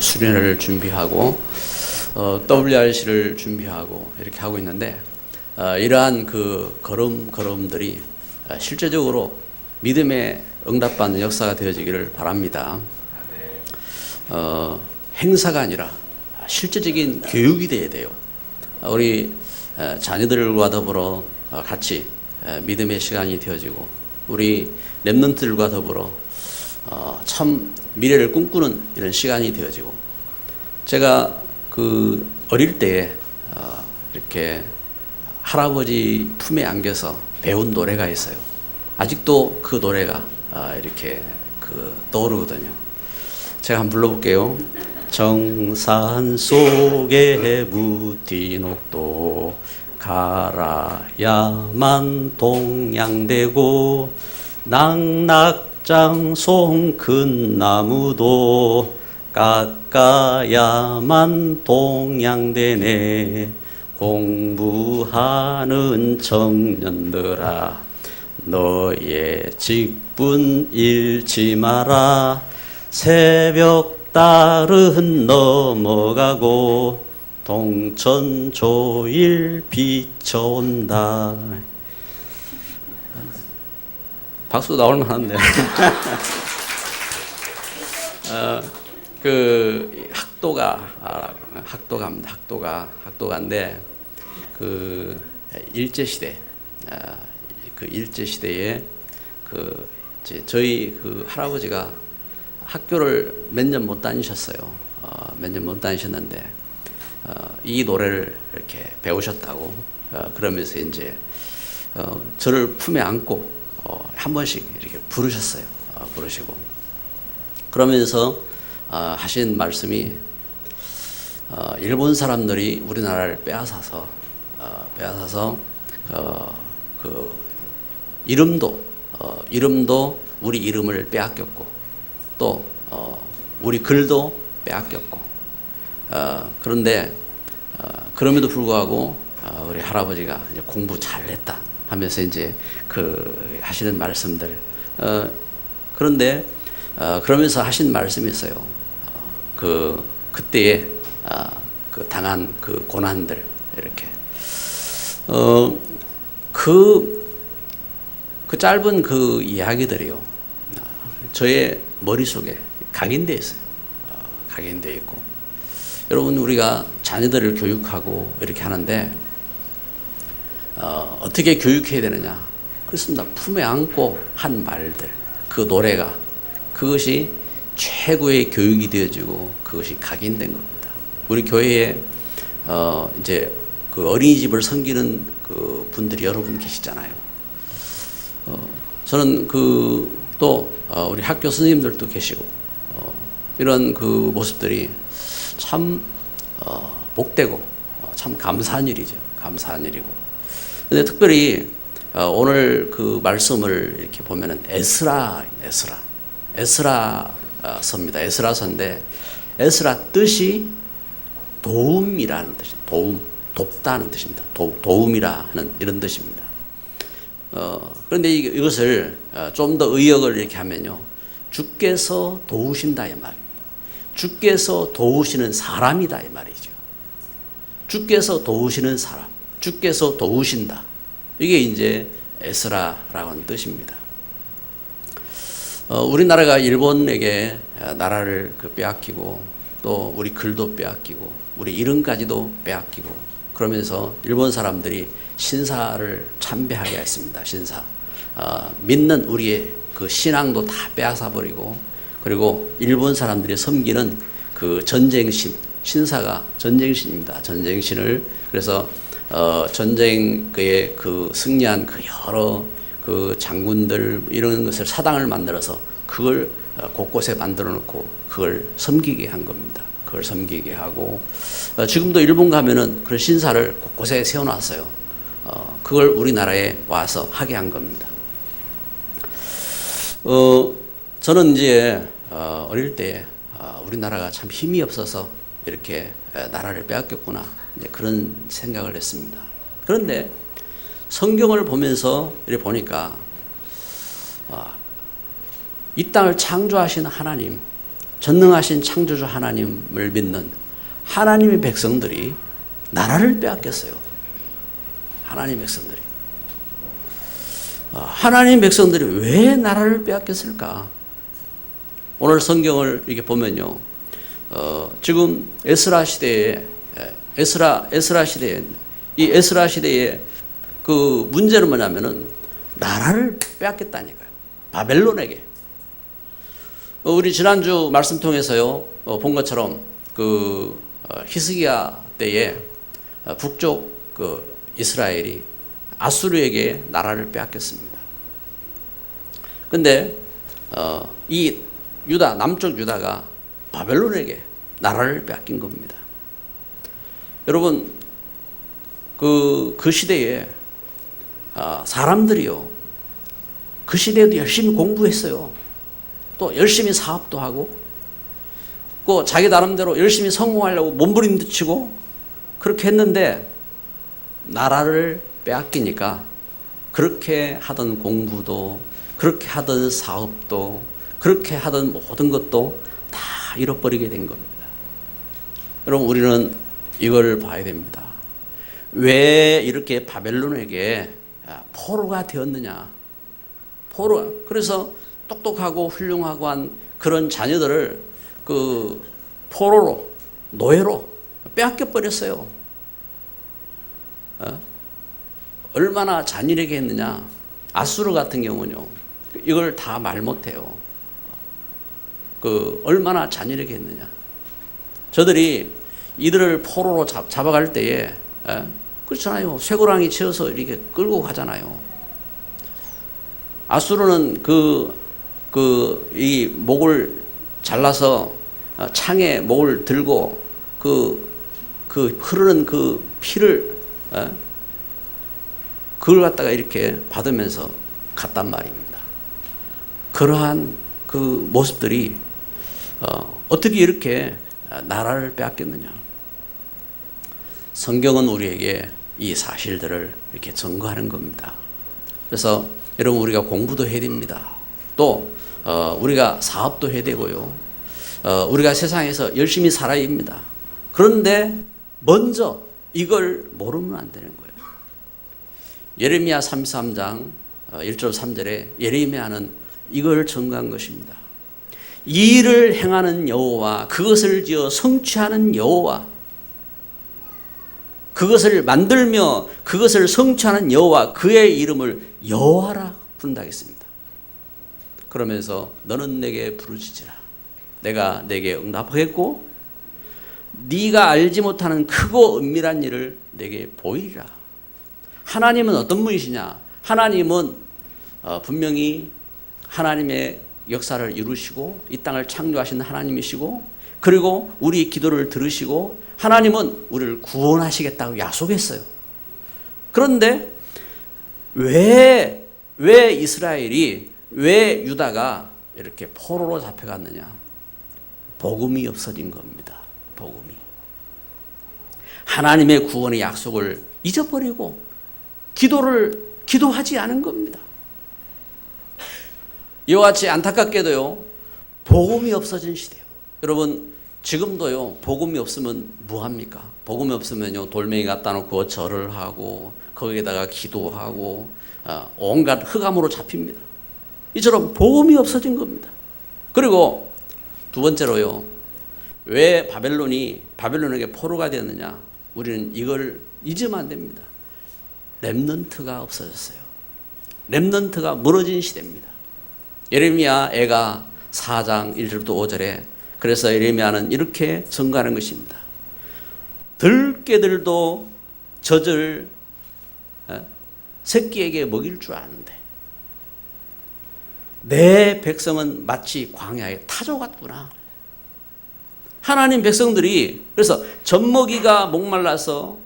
수련회를 준비하고 WRC를 준비하고 이렇게 하고 있는데 이러한 그 걸음들이 실제적으로 믿음의 응답받는 역사가 되어지기를 바랍니다. 행사가 아니라 실제적인 교육이 되어야 돼요. 우리 자녀들과 더불어 같이 믿음의 시간이 되어지고 우리 렘넌트들과 더불어 참 미래를 꿈꾸는 이런 시간이 되어지고 제가 그 어릴 때에 이렇게 할아버지 품에 안겨서 배운 노래가 있어요. 아직도 그 노래가 이렇게 떠오르거든요. 제가 한번 불러볼게요. 정산 속에 묻힌 옥도 갈아야만 동양되고 낙낙장송 큰 나무도 깎아야만 동양되네. 공부하는 청년들아 너의 직분 잃지 마라. 새벽 달은 넘어가고 동천 조일 비춰온다. 박수 나올 만한데. 그 학도가인데 그 일제시대 그 일제시대에 이제 저희 그 할아버지가 학교를 몇 년 못 다니셨어요. 몇 년 못 다니셨는데 이 노래를 이렇게 배우셨다고 그러면서 이제 저를 품에 안고 한 번씩 이렇게 부르셨어요. 부르시고 그러면서 하신 말씀이 일본 사람들이 우리나라를 빼앗아서 그 이름도 우리 이름을 빼앗겼고 또 우리 글도 빼앗겼고 그런데 그럼에도 불구하고 우리 할아버지가 이제 공부 잘했다 하면서 이제 하시는 말씀들 그런데 그러면서 하신 말씀이 있어요. 그때에 당한 그 고난들 이렇게 그 짧은 그 이야기들이요. 저의 머릿속에 각인되어 있어요. 각인되어 있고 여러분 우리가 자녀들을 교육하고 이렇게 하는데 어떻게 교육해야 되느냐? 그렇습니다. 품에 안고 한 말들 그 노래가 그것이 최고의 교육이 되어지고 그것이 각인된 겁니다. 우리 교회에 이제 그 어린이집을 섬기는 그 분들이 여러분 계시잖아요. 저는 또 우리 학교 선생님들도 계시고 이런 그 모습들이 참 복되고 참 감사한 일이죠. 감사한 일이고. 근데 특별히 오늘 그 말씀을 이렇게 보면은 에스라서입니다. 에스라서인데 에스라 뜻이 도움이라는 뜻, 돕다는 뜻입니다. 도움이라는 이런 뜻입니다. 그런데 이것을 좀 더 의역을 이렇게 하면요. 주께서 도우신다 이 말입니다. 주께서 도우시는 사람이다 이 말이죠. 주께서 도우시는 사람, 주께서 도우신다. 이게 이제 에스라라고 하는 뜻입니다. 우리나라가 일본에게 나라를 빼앗기고 또 우리 글도 빼앗기고 우리 이름까지도 빼앗기고 그러면서 일본 사람들이 신사를 참배하게 했습니다. 신사. 믿는 우리의 그 신앙도 다 빼앗아 버리고 그리고 일본 사람들이 섬기는 그 전쟁신, 신사가 전쟁신입니다. 전쟁신을 그래서 전쟁에 그 승리한 그 여러 그 장군들 이런 것을 사당을 만들어서 그걸 곳곳에 만들어 놓고 그걸 섬기게 한 겁니다. 그걸 섬기게 하고 지금도 일본 가면은 그런 신사를 곳곳에 세워놨어요. 그걸 우리나라에 와서 하게 한 겁니다. 저는 이제 어릴 때 우리나라가 참 힘이 없어서 이렇게 나라를 빼앗겼구나 그런 생각을 했습니다. 그런데 성경을 보면서 이렇게 보니까 이 땅을 창조하신 하나님, 전능하신 창조주 하나님을 믿는 하나님의 백성들이 나라를 빼앗겼어요. 하나님의 백성들이. 하나님의 백성들이 왜 나라를 빼앗겼을까? 오늘 성경을 이렇게 보면요. 지금 에스라 시대에 이 에스라 시대에 그 문제는 뭐냐면은 나라를 빼앗겼다니까요. 바벨론에게. 우리 지난주 말씀 통해서요 본 것처럼 그 히스기야 때에 북쪽 그 이스라엘이 아수르에게 나라를 빼앗겼습니다. 근데 이 유다, 남쪽 유다가 바벨론에게 나라를 빼앗긴 겁니다. 여러분, 그 시대에 사람들이요, 그 시대에도 열심히 공부했어요. 또 열심히 사업도 하고, 또 자기 나름대로 열심히 성공하려고 몸부림치고 그렇게 했는데 나라를 빼앗기니까 그렇게 하던 공부도, 그렇게 하던 사업도, 그렇게 하던 모든 것도 다 잃어버리게 된 겁니다. 여러분, 우리는 이걸 봐야 됩니다. 왜 이렇게 바벨론에게 포로가 되었느냐? 그래서 똑똑하고 훌륭하고 한 그런 자녀들을 그 포로로, 노예로 빼앗겨 버렸어요. 얼마나 잔인하게 했느냐? 아수르 같은 경우는요, 이걸 다 말 못해요. 얼마나 잔인하게 했느냐? 저들이 이들을 포로로 잡아갈 때에, 그렇잖아요. 쇠고랑이 채워서 이렇게 끌고 가잖아요. 아수르는 이 목을 잘라서 창에 목을 들고 흐르는 그 피를, 그걸 갖다가 이렇게 받으면서 갔단 말입니다. 그러한 그 모습들이 어떻게 이렇게 나라를 빼앗겼느냐? 성경은 우리에게 이 사실들을 이렇게 증거하는 겁니다. 그래서 여러분, 우리가 공부도 해야 됩니다. 또 우리가 사업도 해야 되고요. 우리가 세상에서 열심히 살아야 합니다. 그런데 먼저 이걸 모르면 안 되는 거예요. 예레미야 33장 1절 3절에 예레미야는 이걸 증거한 것입니다. 이 일을 행하는 여호와, 그것을 지어 성취하는 여호와, 그것을 만들며 그것을 성취하는 여호와, 그의 이름을 여호와라 부른다 했습니다. 그러면서 너는 내게 부르짖으라. 내가 내게 응답하겠고 네가 알지 못하는 크고 은밀한 일을 내게 보이리라. 하나님은 어떤 분이시냐? 하나님은 분명히 하나님의 역사를 이루시고 이 땅을 창조하신 하나님이시고, 그리고 우리 기도를 들으시고 하나님은 우리를 구원하시겠다고 약속했어요. 그런데 왜 이스라엘이, 왜 유다가 이렇게 포로로 잡혀갔느냐? 복음이 없어진 겁니다. 복음이. 하나님의 구원의 약속을 잊어버리고 기도하지 않은 겁니다. 이와 같이 안타깝게도요, 복음이 없어진 시대요. 여러분, 지금도요, 복음이 없으면 뭐합니까? 복음이 없으면요, 돌멩이 갖다 놓고 절을 하고 거기에다가 기도하고 온갖 흑암으로 잡힙니다. 이처럼 복음이 없어진 겁니다. 그리고 두 번째로요, 왜 바벨론에게 포로가 되었느냐? 우리는 이걸 잊으면 안 됩니다. 렘넌트가 없어졌어요. 렘넌트가 무너진 시대입니다. 예레미야 애가 4장 1절부터 5절에, 그래서 예레미야는 이렇게 증거하는 것입니다. 들깨들도 젖을 새끼에게 먹일 줄 아는데 내 백성은 마치 광야의 타조 같구나. 하나님 백성들이 그래서 젖먹이가 목말라서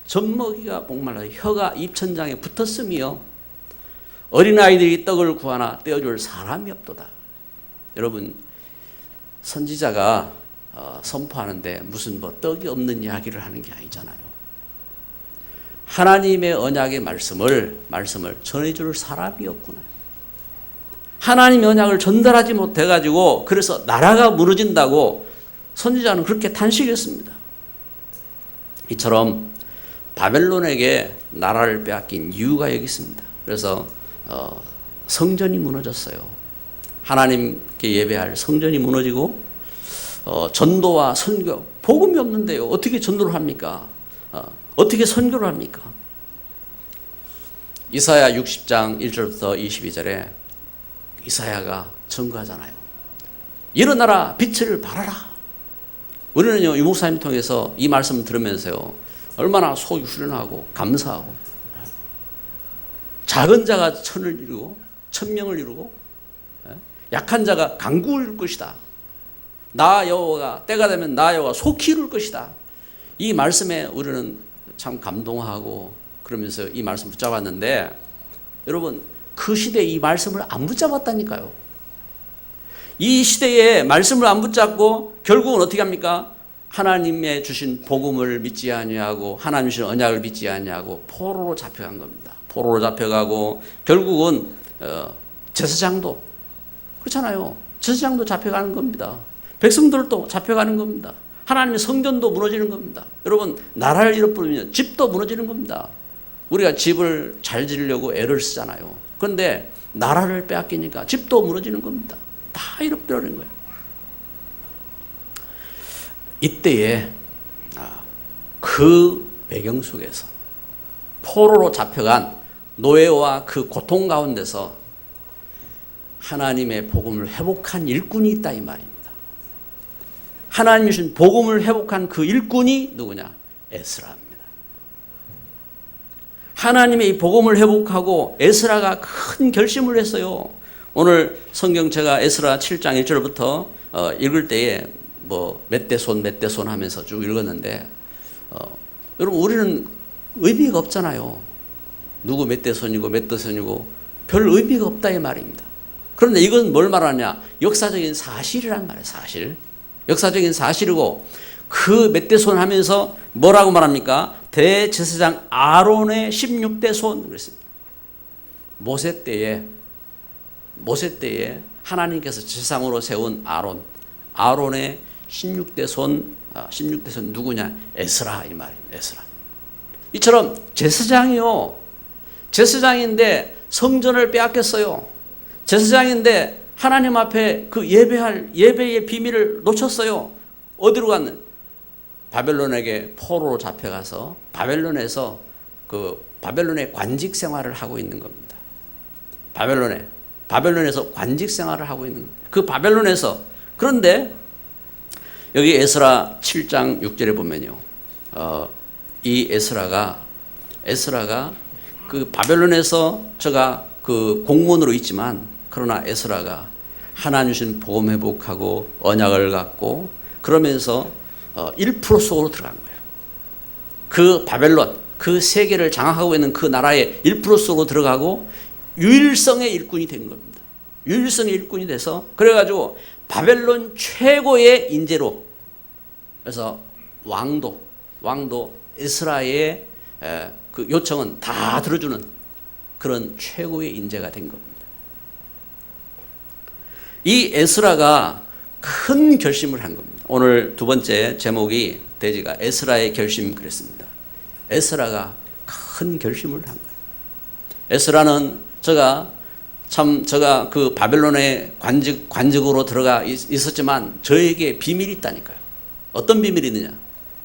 혀가 입천장에 붙었으며 어린아이들이 떡을 구하나 떼어줄 사람이 없도다. 여러분, 선지자가 선포하는데 무슨 떡이 없는 이야기를 하는 게 아니잖아요. 하나님의 언약의 말씀을 전해줄 사람이 없구나. 하나님의 언약을 전달하지 못해가지고 그래서 나라가 무너진다고 선지자는 그렇게 탄식했습니다. 이처럼 바벨론에게 나라를 빼앗긴 이유가 여기 있습니다. 그래서 성전이 무너졌어요. 하나님께 예배할 성전이 무너지고 전도와 선교, 복음이 없는데요. 어떻게 전도를 합니까? 어떻게 선교를 합니까? 이사야 60장 1절부터 22절에 이사야가 증거하잖아요. 일어나라, 빛을 발하라. 우리는요, 이 목사님 통해서 이 말씀을 들으면서요, 얼마나 속이 후련하고 감사하고, 작은 자가 천을 이루고 천명을 이루고 약한 자가 강국을 이룰 것이다. 나 여호와가 때가 되면 나 여호와 속히 이룰 것이다. 이 말씀에 우리는 참 감동하고 그러면서 이 말씀 붙잡았는데, 여러분 그 시대에 이 말씀을 안 붙잡았다니까요. 이 시대에 말씀을 안 붙잡고 결국은 어떻게 합니까? 하나님의 주신 복음을 믿지 아니하고 하나님 주신 언약을 믿지 아니하고 포로로 잡혀간 겁니다. 포로로 잡혀가고 결국은 제사장도 그렇잖아요. 제사장도 잡혀가는 겁니다. 백성들도 잡혀가는 겁니다. 하나님의 성전도 무너지는 겁니다. 여러분 나라를 잃어버리면 집도 무너지는 겁니다. 우리가 집을 잘 지으려고 애를 쓰잖아요. 그런데 나라를 빼앗기니까 집도 무너지는 겁니다. 다 잃어버리는 거예요. 이때에 그 배경 속에서 포로로 잡혀간 노예와 그 고통 가운데서 하나님의 복음을 회복한 일꾼이 있다 이 말입니다. 하나님이 주신 복음을 회복한 그 일꾼이 누구냐? 에스라입니다. 하나님의 이 복음을 회복하고 에스라가 큰 결심을 했어요. 오늘 성경 제가 에스라 7장 1절부터 읽을 때에 뭐 몇 대 손 하면서 쭉 읽었는데 여러분 우리는 의미가 없잖아요. 누구 몇 대 손이고 몇 대 손이고 별 의미가 없다 이 말입니다. 그런데 이건 뭘 말하냐? 역사적인 사실이란 말이에요. 사실. 역사적인 사실이고 그 몇 대 손 하면서 뭐라고 말합니까? 대제사장 아론의 16대 손 그랬습니다. 모세 때에 하나님께서 제사장으로 세운 아론의 16대 손 누구냐? 에스라 이 말입니다. 에스라. 이처럼 제사장인데 성전을 빼앗겼어요. 제사장인데 하나님 앞에 그 예배의 비밀을 놓쳤어요. 어디로 갔는? 바벨론에게 포로로 잡혀가서 바벨론에서 그 바벨론의 관직 생활을 하고 있는 겁니다. 바벨론에서 관직 생활을 하고 있는 겁니다. 그 바벨론에서. 그런데 여기 에스라 7장 6절에 보면요. 이 에스라가 그 바벨론에서 저가 그 공무원으로 있지만 그러나 에스라가 하나님 주신 복음 회복하고 언약을 갖고 그러면서 1% 속으로 들어간 거예요. 그 바벨론, 그 세계를 장악하고 있는 그 나라의 1% 속으로 들어가고 유일성의 일꾼이 된 겁니다. 유일성의 일꾼이 돼서 그래가지고 바벨론 최고의 인재로 그래서 왕도 에스라의 그 요청은 다 들어주는 그런 최고의 인재가 된 겁니다. 이 에스라가 큰 결심을 한 겁니다. 오늘 두 번째 제목이 대지가 에스라의 결심 그랬습니다. 에스라가 큰 결심을 한 거예요. 에스라는 저가 그 바벨론의 관직으로 들어가 있었지만 저에게 비밀이 있다니까요. 어떤 비밀이 있느냐?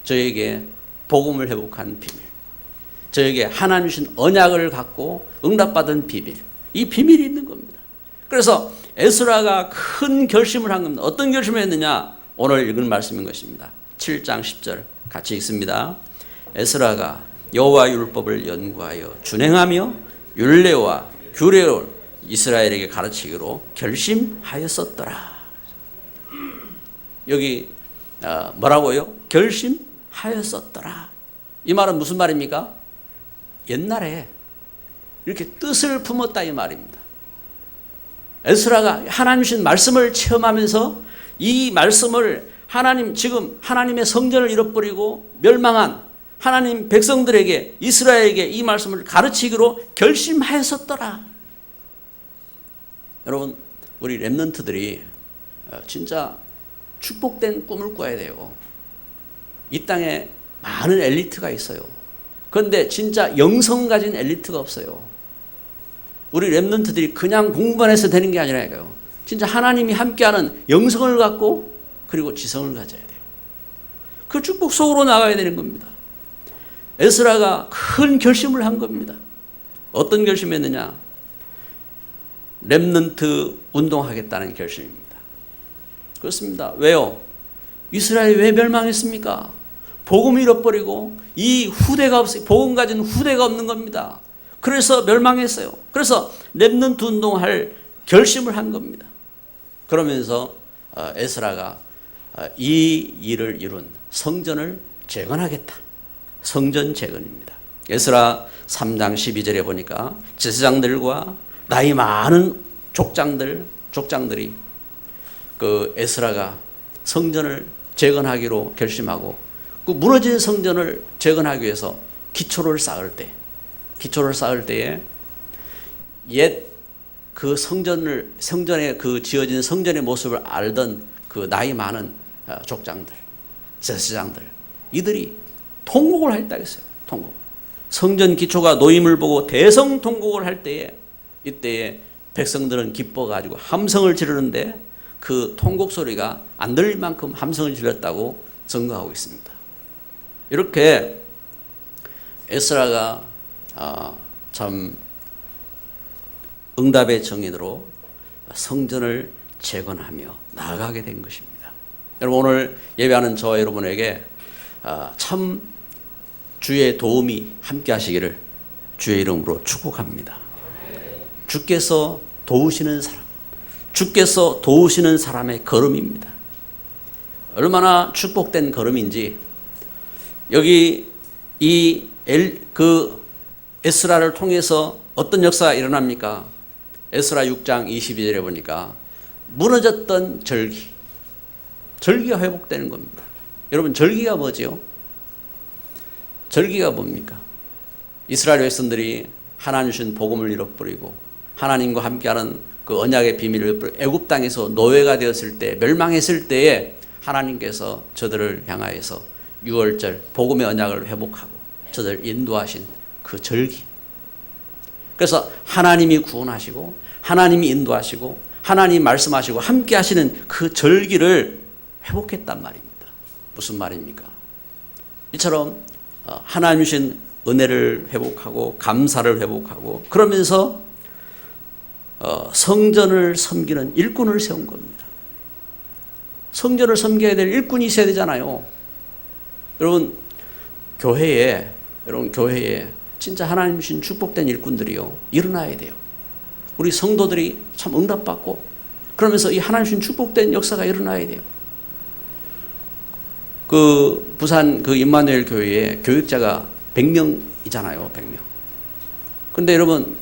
저에게 복음을 회복한 비밀. 저에게 하나님 주신 언약을 갖고 응답받은 비밀. 이 비밀이 있는 겁니다. 그래서 에스라가 큰 결심을 한 겁니다. 어떤 결심을 했느냐? 오늘 읽은 말씀인 것입니다. 7장 10절 같이 읽습니다. 에스라가 여호와 율법을 연구하여 준행하며 율례와 규례를 이스라엘에게 가르치기로 결심하였었더라. 여기 뭐라고요? 결심하였었더라. 이 말은 무슨 말입니까? 옛날에 이렇게 뜻을 품었다 이 말입니다. 에스라가 하나님 주신 말씀을 체험하면서 이 말씀을 지금 하나님의 성전을 잃어버리고 멸망한 하나님 백성들에게 이스라엘에게 이 말씀을 가르치기로 결심하였었더라. 여러분 우리 렘넌트들이 진짜 축복된 꿈을 꿔야 돼요. 이 땅에 많은 엘리트가 있어요. 그런데 진짜 영성 가진 엘리트가 없어요. 우리 렘넌트들이 그냥 공부만 해서 되는 게 아니라요. 진짜 하나님이 함께하는 영성을 갖고 그리고 지성을 가져야 돼요. 그 축복 속으로 나가야 되는 겁니다. 에스라가 큰 결심을 한 겁니다. 어떤 결심했느냐? 렘넌트 운동하겠다는 결심입니다. 그렇습니다. 왜요? 이스라엘이 왜 멸망했습니까? 복음을 잃어버리고 이 후대가 없어요. 복음 가진 후대가 없는 겁니다. 그래서 멸망했어요. 그래서 렘넌트 운동할 결심을 한 겁니다. 그러면서 에스라가 이 일을 이룬 성전을 재건하겠다. 성전 재건입니다. 에스라 3장 12절에 보니까 제사장들과 나이 많은 족장들이 그 에스라가 성전을 재건하기로 결심하고 그 무너진 성전을 재건하기 위해서 기초를 쌓을 때에 옛 그 성전에 그 지어진 성전의 모습을 알던 그 나이 많은 족장들, 제사장들 이들이 통곡을 했다 했어요. 통곡. 성전 기초가 놓임을 보고 대성통곡을 할 때에 이때에 백성들은 기뻐가지고 함성을 지르는데 그 통곡 소리가 안 들릴 만큼 함성을 질렀다고 증거하고 있습니다. 이렇게 에스라가 참 응답의 정인으로 성전을 재건하며 나아가게 된 것입니다. 여러분 오늘 예배하는 저와 여러분에게 참 주의 도움이 함께 하시기를 주의 이름으로 축복합니다. 주께서 도우시는 사람, 주께서 도우시는 사람의 걸음입니다. 얼마나 축복된 걸음인지 여기 그 에스라를 통해서 어떤 역사가 일어납니까? 에스라 6장 22절에 보니까 무너졌던 절기가 회복되는 겁니다. 여러분 절기가 뭐지요? 절기가 뭡니까? 이스라엘 백성들이 하나님 주신 복음을 잃어버리고 하나님과 함께하는 그 언약의 비밀을 잃어버리고 애굽 땅에서 노예가 되었을 때 멸망했을 때에 하나님께서 저들을 향하여서 6월절 복음의 언약을 회복하고 저들을 인도하신 그 절기. 그래서 하나님이 구원하시고 하나님이 인도하시고 하나님이 말씀하시고 함께 하시는 그 절기를 회복했단 말입니다. 무슨 말입니까? 이처럼 하나님 주신 은혜를 회복하고 감사를 회복하고 그러면서 성전을 섬기는 일꾼을 세운 겁니다. 성전을 섬겨야 될 일꾼이 있어야 되잖아요. 여러분 교회에 진짜 하나님 주신 축복된 일꾼들이요 일어나야 돼요. 우리 성도들이 참 응답받고 그러면서 이 하나님 주신 축복된 역사가 일어나야 돼요. 그 부산 그 임마누엘 교회에 교육자가 100명이잖아요. 100명. 근데 여러분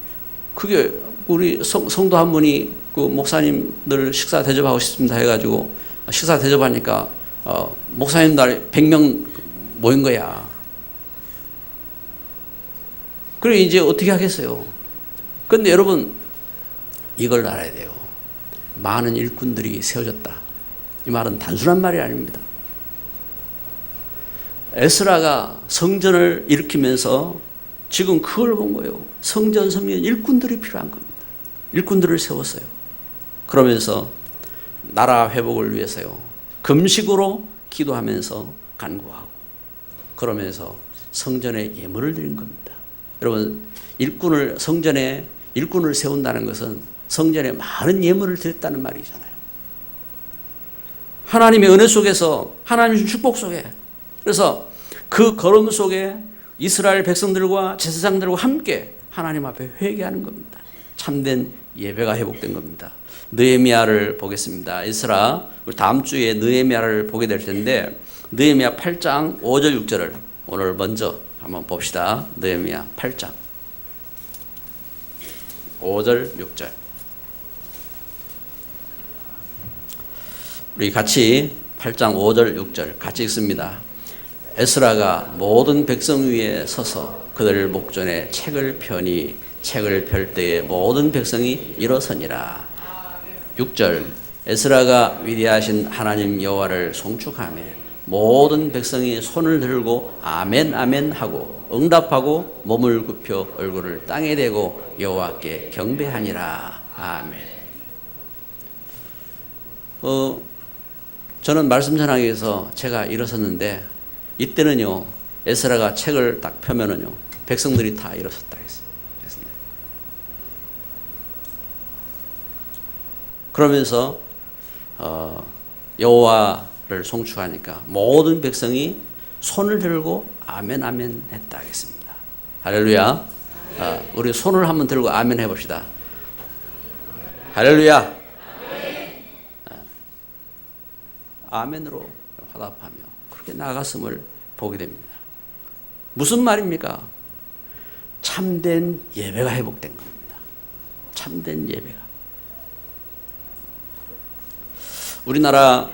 그게 우리 성도 한 분이 그 목사님들 식사 대접하고 싶습니다 해가지고 식사 대접하니까 목사님들 100명 모인 거야. 그래 이제 어떻게 하겠어요? 그런데 여러분 이걸 알아야 돼요. 많은 일꾼들이 세워졌다. 이 말은 단순한 말이 아닙니다. 에스라가 성전을 일으키면서 지금 그걸 본 거예요. 성전 섬기는 일꾼들이 필요한 겁니다. 일꾼들을 세웠어요. 그러면서 나라 회복을 위해서요. 금식으로 기도하면서 간구하고 그러면서 성전에 예물을 드린 겁니다. 여러분 성전에 일꾼을 세운다는 것은 성전에 많은 예물을 드렸다는 말이잖아요. 하나님의 은혜 속에서 하나님의 축복 속에 그래서 그 걸음 속에 이스라엘 백성들과 제사장들과 함께 하나님 앞에 회개하는 겁니다. 참된 예배가 회복된 겁니다. 느헤미야를 보겠습니다. 에스라 우리 다음 주에 느헤미야를 보게 될 텐데 느헤미야 8장 5절 6절을 오늘 먼저 한번 봅시다. 느헤미야 8장 5절 6절 우리 같이 8장 5절 6절 같이 읽습니다. 에스라가 모든 백성 위에 서서 그들 목전에 책을 펴니 책을 펼 때에 모든 백성이 일어서니라. 6절 에스라가 위대하신 하나님 여호와를 송축하며 모든 백성이 손을 들고 아멘 아멘 하고 응답하고 몸을 굽혀 얼굴을 땅에 대고 여호와께 경배하니라. 아멘. 저는 말씀 전하기 위해서 제가 일어섰는데 이때는요 에스라가 책을 딱 펴면은요 백성들이 다 일어섰다 했어요. 그러면서 여호와를 송축하니까 모든 백성이 손을 들고 아멘 아멘 했다 하겠습니다. 할렐루야. 우리 손을 한번 들고 아멘 해봅시다. 할렐루야. 아멘으로 화답하며 그렇게 나아갔음을 보게 됩니다. 무슨 말입니까? 참된 예배가 회복된 겁니다. 참된 예배가. 우리나라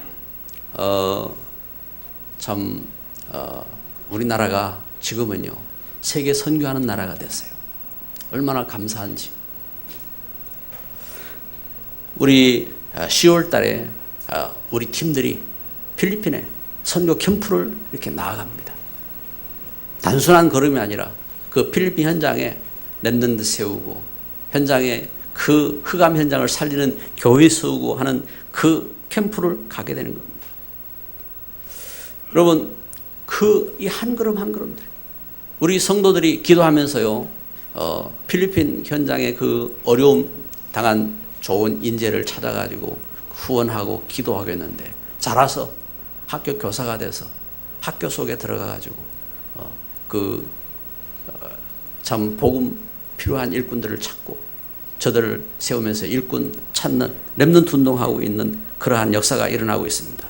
우리나라가 지금은요 세계 선교하는 나라가 됐어요. 얼마나 감사한지. 우리 10월 달에 우리 팀들이 필리핀에 선교 캠프를 이렇게 나아갑니다. 단순한 걸음이 아니라 그 필리핀 현장에 랩런트 세우고 현장에 그 흑암 현장을 살리는 교회 세우고 하는 그 캠프를 가게 되는 겁니다. 여러분, 이 한 걸음 한 걸음들 우리 성도들이 기도하면서요 필리핀 현장에 그 어려움 당한 좋은 인재를 찾아가지고 후원하고 기도하고 했는데 자라서 학교 교사가 돼서 학교 속에 들어가가지고 참 복음 필요한 일꾼들을 찾고 저들을 세우면서 일꾼 찾는 렘넌트 운동하고 있는 그러한 역사가 일어나고 있습니다.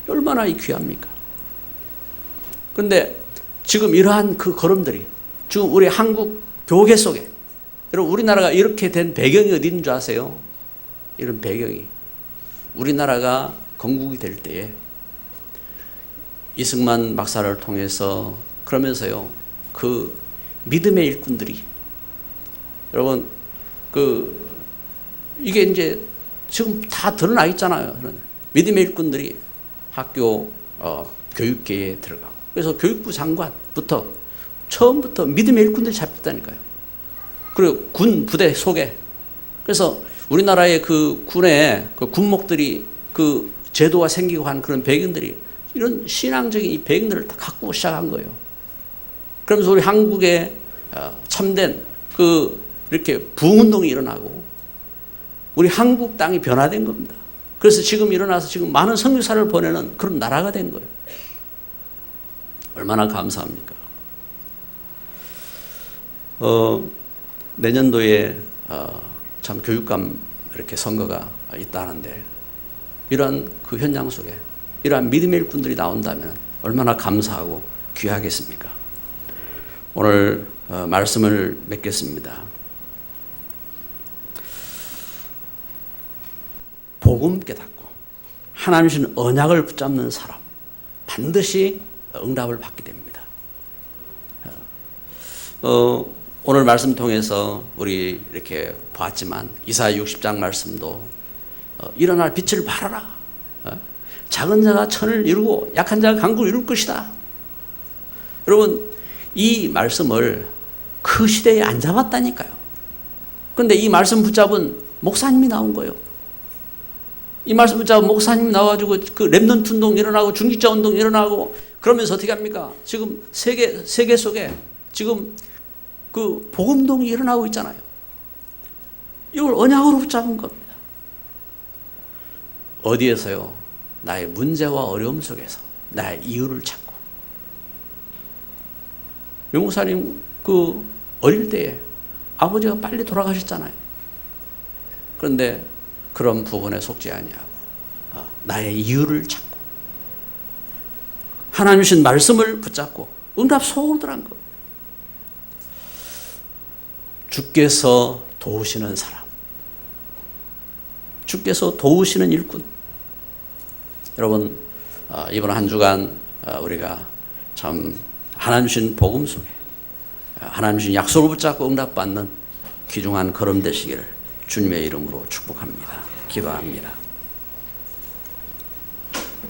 얼마나 귀합니까? 그런데 지금 이러한 그 걸음들이 지금 우리 한국 교계 속에 여러분 우리나라가 이렇게 된 배경이 어디 있는 줄 아세요? 이런 배경이 우리나라가 건국이 될 때에 이승만 박사를 통해서 그러면서요 그 믿음의 일꾼들이 여러분 이게 이제 지금 다 드러나 있잖아요. 믿음의 일꾼들이 학교 교육계에 들어가고 그래서 교육부 장관부터 처음부터 믿음의 일꾼들이 잡혔다니까요. 그리고 군 부대 속에 그래서 우리나라의 그 군의 그 군목들이 그 제도가 생기고 한 그런 배경들이 이런 신앙적인 이 배경들을 다 갖고 시작한 거예요. 그러면서 우리 한국에 참된 이렇게 부흥운동이 일어나고 우리 한국 땅이 변화된 겁니다. 그래서 지금 일어나서 지금 많은 선교사를 보내는 그런 나라가 된 거예요. 얼마나 감사합니까? 내년도에 참 교육감 이렇게 선거가 있다는데 이러한 그 현장 속에 이러한 믿음의 일꾼들이 나온다면 얼마나 감사하고 귀하겠습니까? 오늘 말씀을 맺겠습니다. 복음 깨닫고 하나님 주신 언약을 붙잡는 사람 반드시 응답을 받게 됩니다. 오늘 말씀 통해서 우리 이렇게 보았지만 이사야 60장 말씀도 일어날 빛을 발하라. 작은 자가 천을 이루고 약한 자가 강국을 이룰 것이다. 여러분 이 말씀을 그 시대에 안 잡았다니까요. 그런데 이 말씀 붙잡은 목사님이 나온 거예요. 이 말씀 붙잡은 목사님이 나와가지고 그 렘넌트 운동 일어나고 중직자 운동 일어나고 그러면서 어떻게 합니까? 지금 세계 속에 지금 그 복음동이 일어나고 있잖아요. 이걸 언약으로 붙잡은 겁니다. 어디에서요? 나의 문제와 어려움 속에서 나의 이유를 찾고. 용사님 그 어릴 때에 아버지가 빨리 돌아가셨잖아요. 그런데 그런 부분에 속지 아니하고 나의 이유를 찾고 하나님 주신 말씀을 붙잡고 응답 속으로 들어간 겁니다. 주께서 도우시는 사람, 주께서 도우시는 일꾼. 여러분 이번 한 주간 우리가 참 하나님 주신 복음 속에 하나님 주신 약속을 붙잡고 응답받는 귀중한 걸음 되시기를 주님의 이름으로 축복합니다. 기도합니다.